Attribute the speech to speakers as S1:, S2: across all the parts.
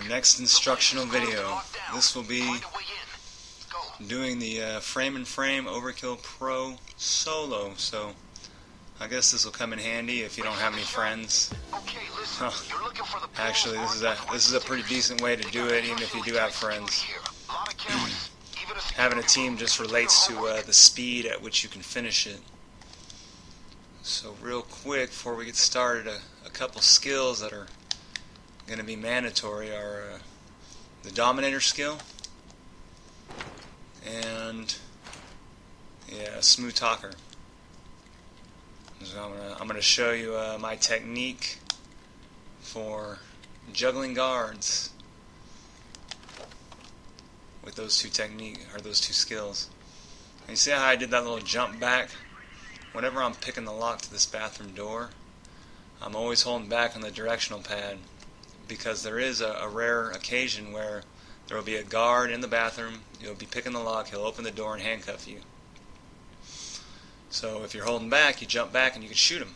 S1: Next instructional video. This will be doing the frame and frame Overkill Pro solo. So I guess this will come in handy if you don't have any friends. Actually, this is a pretty decent way to do it, even if you do have friends. Having a team just relates to the speed at which you can finish it. So real quick, before we get started, a couple skills that are going to be mandatory are the Dominator skill and Smooth Talker. So I'm going to show you my technique for juggling guards with those two skills. And you see how I did that little jump back? Whenever I'm picking the lock to this bathroom door, I'm always holding back on the directional pad, because there is a rare occasion where there will be a guard in the bathroom, you'll be picking the lock, he'll open the door and handcuff you. So if you're holding back, you jump back and you can shoot him.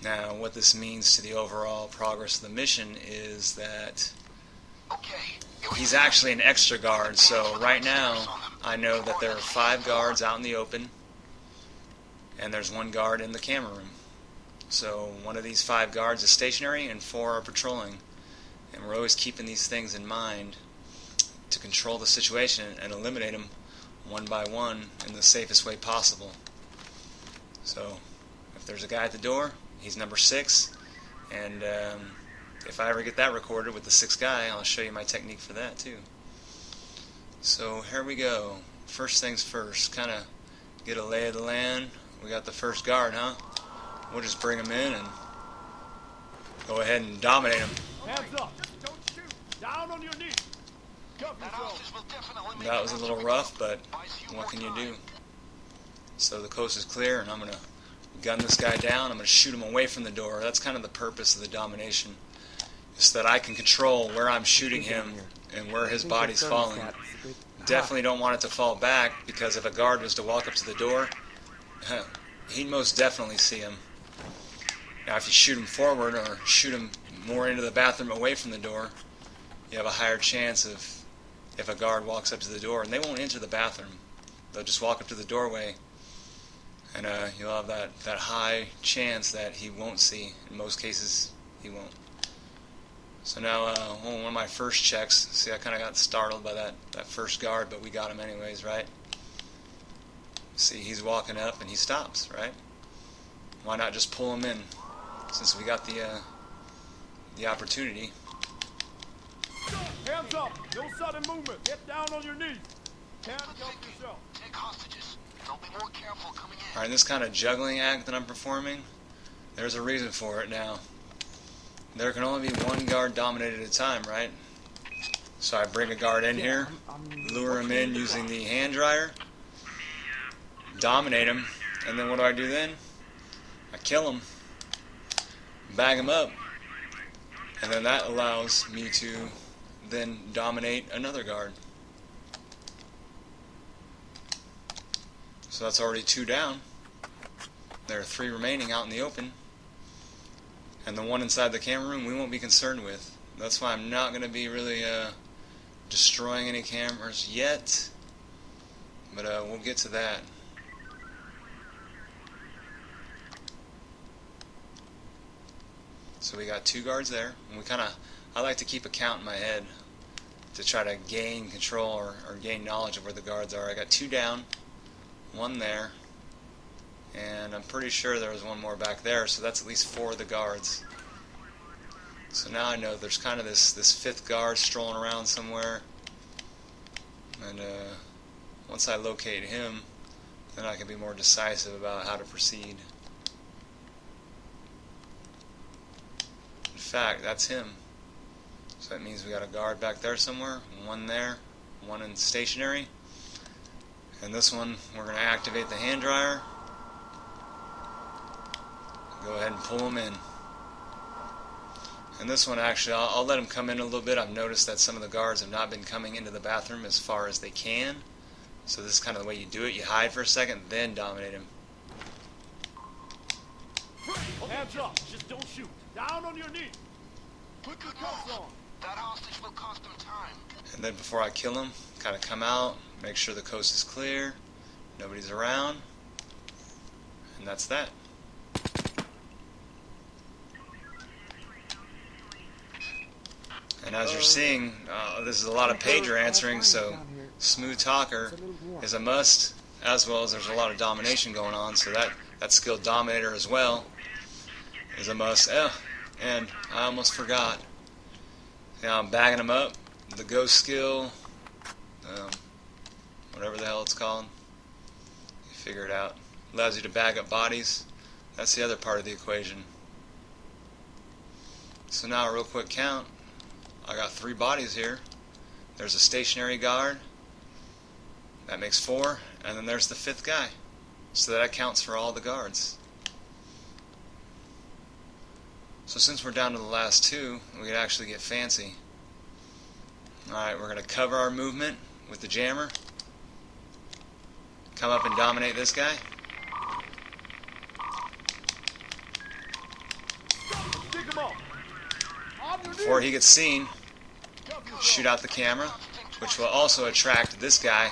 S1: Now what this means to the overall progress of the mission is that he's actually an extra guard. So right now I know that there are 5 guards out in the open and there's 1 guard in the camera room. So one of these 5 guards is stationary and 4 are patrolling. And we're always keeping these things in mind to control the situation and eliminate them one by one in the safest way possible. So if there's a guy at the door, he's number 6, and if I ever get that recorded with the 6th guy, I'll show you my technique for that too. So here we go. First things first, kind of get a lay of the land. We got the first guard, huh? We'll just bring him in and go ahead and dominate him.
S2: Hands up! Don't shoot! Down on your knees!
S1: That was a little rough, but what can you do? So the coast is clear, and I'm going to gun this guy down. I'm going to shoot him away from the door. That's kind of the purpose of the domination, is that I can control where I'm shooting him and where his body's falling. Definitely don't want it to fall back, because if a guard was to walk up to the door, he'd most definitely see him. Now if you shoot him forward or shoot him more into the bathroom away from the door, you have a higher chance of, if a guard walks up to the door, and they won't enter the bathroom, they'll just walk up to the doorway, and you'll have that high chance that he won't see. In most cases he won't. So now one of my first checks, see I kind of got startled by that first guard, but we got him anyways, right? See, he's walking up and he stops, right? Why not just pull him in, since we got the opportunity.
S2: Hands up! No sudden movement! Get down on your knees! Handcuff yourself!
S3: Take hostages. Don't be more careful coming in.
S1: Alright, this kind of juggling act that I'm performing, there's a reason for it now. There can only be 1 guard dominated at a time, right? So I bring a guard in here, lure him in using the hand dryer, dominate him, and then what do I do then? I kill him, bag him up, and then that allows me to then dominate another guard. So that's already 2 down. There are 3 remaining out in the open, and the one inside the camera room we won't be concerned with. That's why I'm not going to be really destroying any cameras yet, but we'll get to that. So we got 2 guards there, and I like to keep a count in my head to try to gain control or gain knowledge of where the guards are. I got 2 down, 1 there, and I'm pretty sure there was 1 more back there, so that's at least 4 of the guards. So now I know there's kind of this 5th guard strolling around somewhere, and once I locate him, then I can be more decisive about how to proceed. In fact, that's him. So that means we got a guard back there somewhere, 1 there, 1 in stationary, and this one we're going to activate the hand dryer. Go ahead and pull him in. And this one actually, I'll let him come in a little bit. I've noticed that some of the guards have not been coming into the bathroom as far as they can. So this is kind of the way you do it. You hide for a second, then dominate him.
S2: Hands up! Just don't shoot! Down on your knees! Put your cuffs on!
S3: That hostage will cost them time.
S1: And then before I kill him, kind of come out, make sure the coast is clear, nobody's around, and that's that. And as you're seeing, this is a lot of pager answering, so smooth talker is a must, as well as there's a lot of domination going on, so that skill dominator as well is a must. Oh, and I almost forgot. Now I'm bagging them up. The ghost skill, whatever the hell it's called, you figure it out. Allows you to bag up bodies. That's the other part of the equation. So now a real quick count. I got 3 bodies here. There's a stationary guard. That makes 4. And then there's the 5th guy. So that counts for all the guards. So since we're down to the last 2, we can actually get fancy. Alright, we're going to cover our movement with the jammer. Come up and dominate this guy.
S2: Dig him up. On your
S1: Before
S2: knees.
S1: he gets seen, shoot out the camera, which will also attract this guy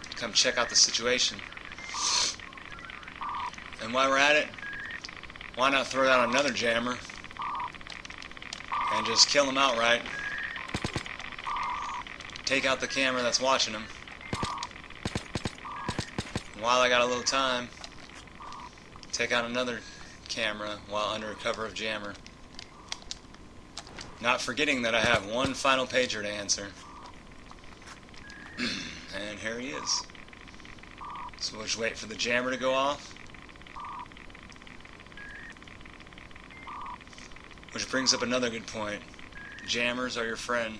S1: to come check out the situation. And while we're at it, why not throw down another jammer and just kill him outright. Take out the camera that's watching him. And while I got a little time, take out another camera while under cover of jammer. Not forgetting that I have one final pager to answer. And here he is. So we'll just wait for the jammer to go off. Which brings up another good point. Jammers are your friend.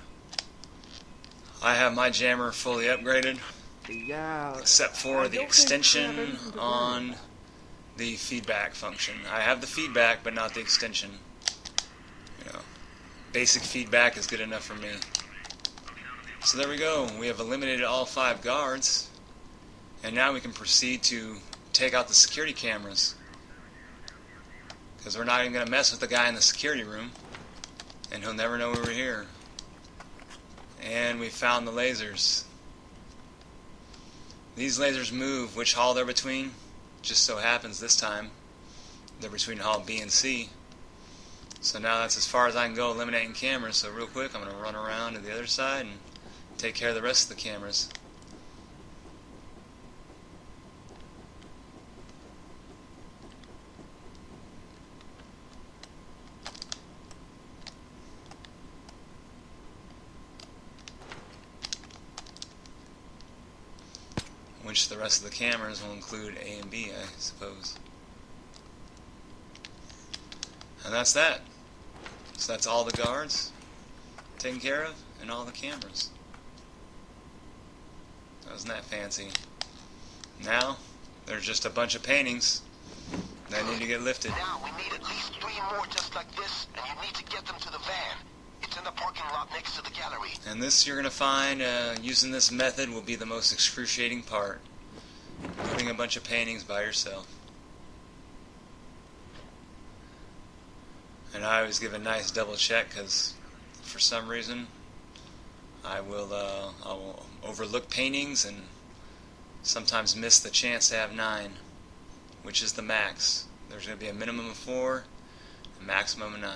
S1: I have my jammer fully upgraded, except for the extension on the feedback function. I have the feedback, but not the extension. You know, basic feedback is good enough for me. So there we go. We have eliminated all 5 guards, and now we can proceed to take out the security cameras. Because we're not even going to mess with the guy in the security room, and he'll never know we were here. And we found the lasers. These lasers move. Which hall they're between? Just so happens this time they're between hall B and C. So now that's as far as I can go eliminating cameras. So real quick, I'm going to run around to the other side and take care of the rest of the cameras. Which the rest of the cameras will include A and B, I suppose. And that's that. So that's all the guards taken care of and all the cameras. Wasn't that fancy? Now, there's just a bunch of paintings that need to get lifted.
S3: Now we need at least 3 more just like this, and you need to get them to the van. It's in the parking lot next to the gallery.
S1: And this you're going to find, using this method will be the most excruciating part. Moving a bunch of paintings by yourself. And I always give a nice double check because for some reason I will overlook paintings and sometimes miss the chance to have 9, which is the max. There's going to be a minimum of 4, a maximum of 9.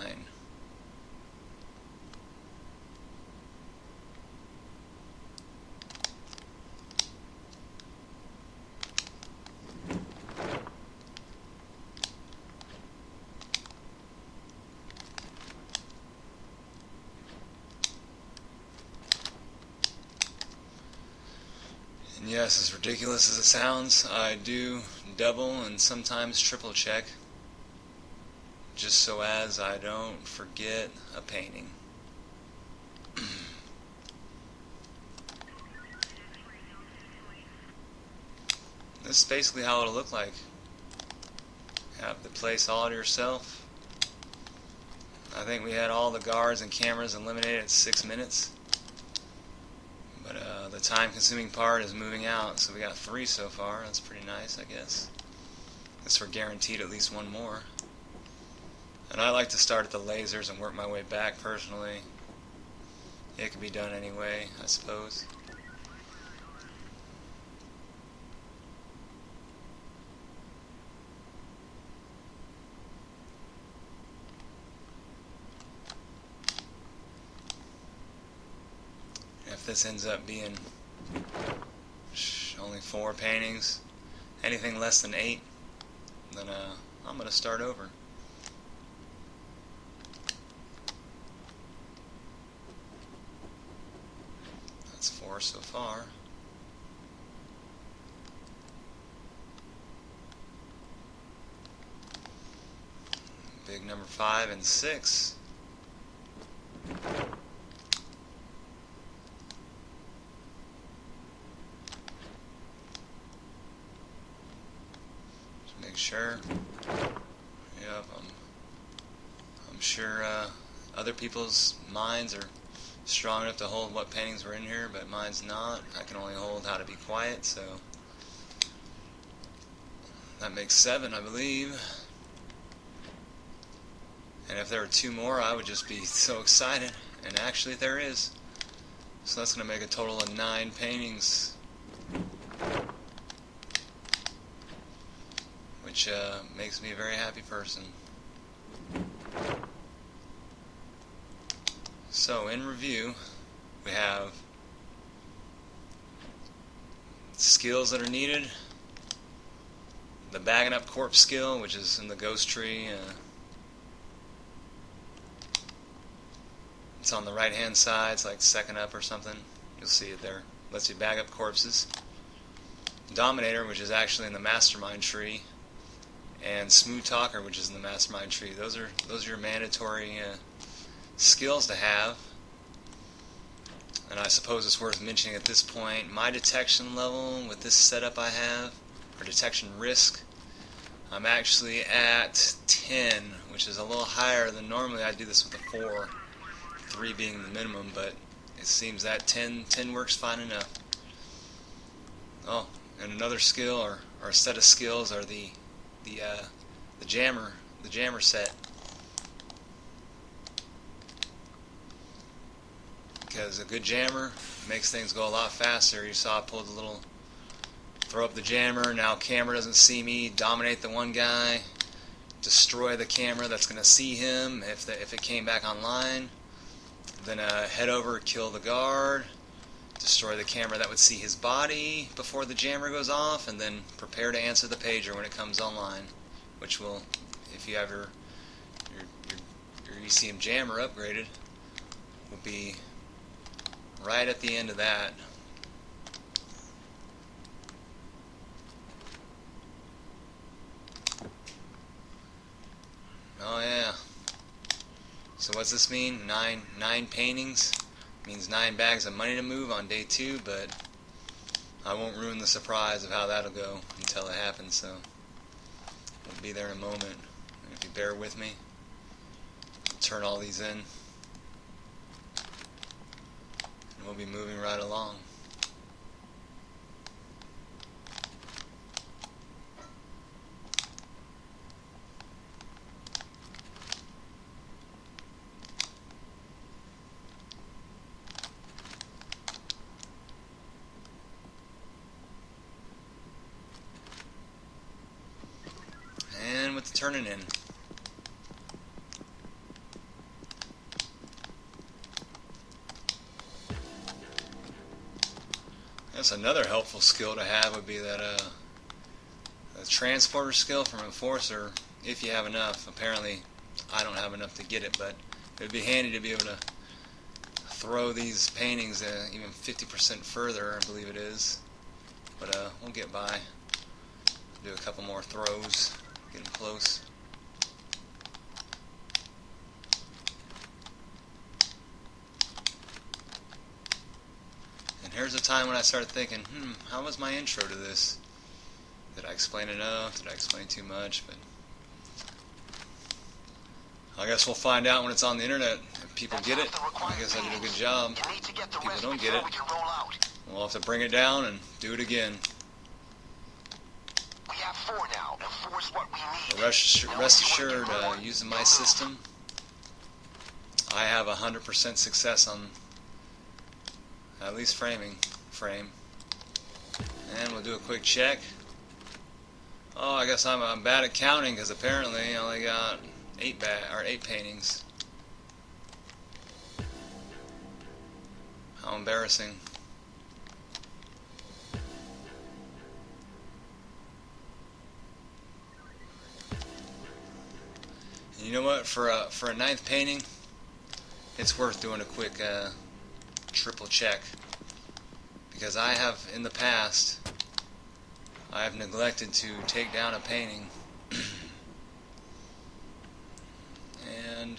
S1: And yes, as ridiculous as it sounds, I do double and sometimes triple check just so as I don't forget a painting. This is basically how it'll look like. Have the place all to yourself. I think we had all the guards and cameras eliminated at 6 minutes. But the time-consuming part is moving out, so we got 3 so far. That's pretty nice, I guess. Guess we're guaranteed at least 1 more. And I like to start at the lasers and work my way back, personally. It could be done anyway, I suppose. If this ends up being only 4 paintings, anything less than 8, then I'm going to start over. That's 4 so far. Big number 5 and 6. Make sure. Yep, I'm sure other people's minds are strong enough to hold what paintings were in here, but mine's not. I can only hold How to Be Quiet, so that makes 7, I believe. And if there were 2 more, I would just be so excited. And actually, there is. So that's going to make a total of 9 paintings. Which makes me a very happy person. So, in review, we have skills that are needed. The bagging up corpse skill, which is in the ghost tree. It's on the right hand side, it's like second up or something. You'll see it there. Lets you bag up corpses. Dominator, which is actually in the mastermind tree. And Smooth Talker, which is in the mastermind tree. Those are your mandatory skills to have. And I suppose it's worth mentioning at this point, my detection level with this setup I have, or detection risk, I'm actually at 10, which is a little higher than normally. I do this with a 4, 3 being the minimum, but it seems that 10 works fine enough. Oh, and another skill, or a set of skills, are the jammer set, because a good jammer makes things go a lot faster. You saw I pulled the little, throw up the jammer, now camera doesn't see me, dominate the one guy, destroy the camera that's going to see him if it came back online, then head over, kill the guard, destroy the camera that would see his body before the jammer goes off, and then prepare to answer the pager when it comes online, which will, if you have your ECM jammer upgraded, will be right at the end of that. Oh yeah. So what's this mean? Nine paintings means 9 bags of money to move on day 2, but I won't ruin the surprise of how that'll go until it happens, so we'll be there in a moment. And if you bear with me, I'll turn all these in, and we'll be moving right along. And with the turning in. That's another helpful skill to have, would be that a transporter skill from Enforcer, if you have enough. Apparently I don't have enough to get it, but it would be handy to be able to throw these paintings even 50% further, I believe it is. But we'll get by. Do a couple more throws, get them close. And here's a time when I started thinking, how was my intro to this? Did I explain enough? Did I explain too much? But I guess we'll find out when it's on the internet. If people get it, I guess I did a good job. If people don't get it, we'll have to bring it down and do it again.
S3: We have 4 now, and 4 is what we need.
S1: Rest assured, using my system, I have 100% success on At least frame. And we'll do a quick check. Oh, I guess I'm bad at counting because apparently I only got 8 paintings. How embarrassing. And you know what? For a 9th painting, it's worth doing a quick triple check, because I have in the past I have neglected to take down a painting and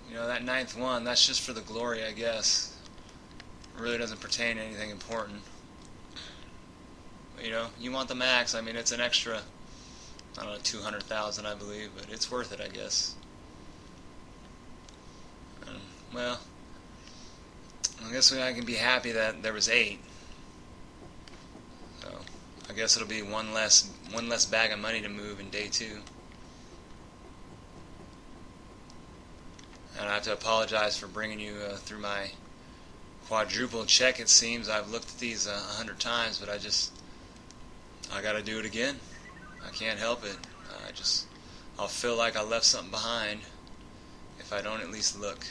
S1: you know, that 9th one, that's just for the glory, I guess. It really doesn't pertain to anything important. But, you know, you want the max. I mean, it's an extra, I don't know, 200,000 I believe, but it's worth it, I guess. Well, I guess I can be happy that there was 8. So I guess it'll be one less bag of money to move in day 2. And I have to apologize for bringing you through my quadruple check. It seems I've looked at these 100 times, but I gotta do it again. I can't help it. I'll feel like I left something behind if I don't at least look.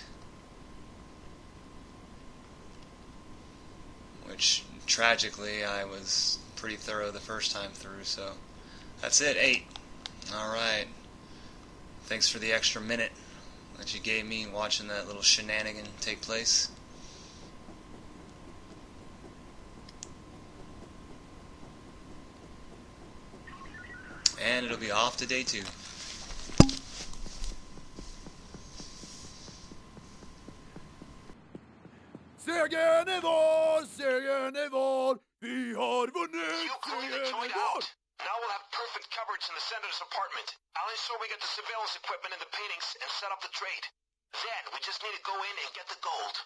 S1: Which, tragically, I was pretty thorough the first time through, so that's it, 8. Alright. Thanks for the extra minute that you gave me watching that little shenanigan take place. And it'll be off to day 2.
S2: Segern är vår, vi har vunnit,
S3: You clean the
S2: segern
S3: joint
S2: är vår.
S3: out. Now we'll have perfect coverage in the senator's apartment. I'll ensure we get the surveillance equipment and the paintings and set up the trade. Then we just need to go in and get the gold.